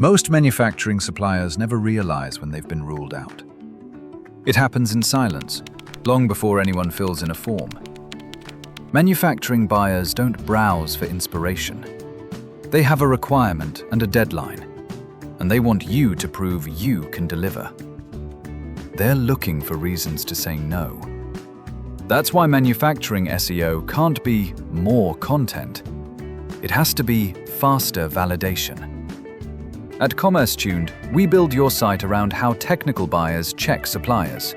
Most manufacturing suppliers never realize when they've been ruled out. It happens in silence, long before anyone fills in a form. Manufacturing buyers don't browse for inspiration. They have a requirement and a deadline, and they want you to prove you can deliver. They're looking for reasons to say no. That's why manufacturing SEO can't be more content. It has to be faster validation. At Commerce Tuned, we build your site around how technical buyers check suppliers.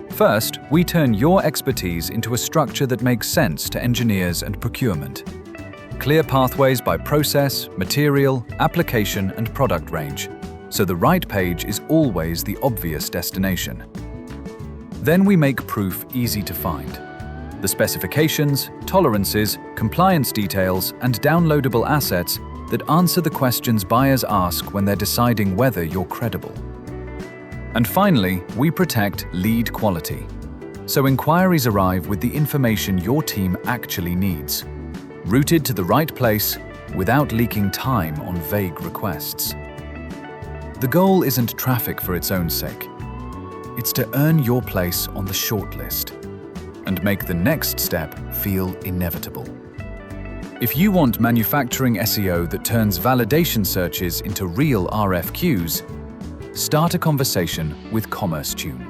First, we turn your expertise into a structure that makes sense to engineers and procurement. Clear pathways by process, material, application, and product range, so the right page is always the obvious destination. Then we make proof easy to find. The specifications, tolerances, compliance details, and downloadable assets that answer the questions buyers ask when they're deciding whether you're credible. And finally, we protect lead quality, so inquiries arrive with the information your team actually needs, routed to the right place without leaking time on vague requests. The goal isn't traffic for its own sake. It's to earn your place on the shortlist and make the next step feel inevitable. If you want manufacturing SEO that turns validation searches into real RFQs, start a conversation with Commerce Tuned.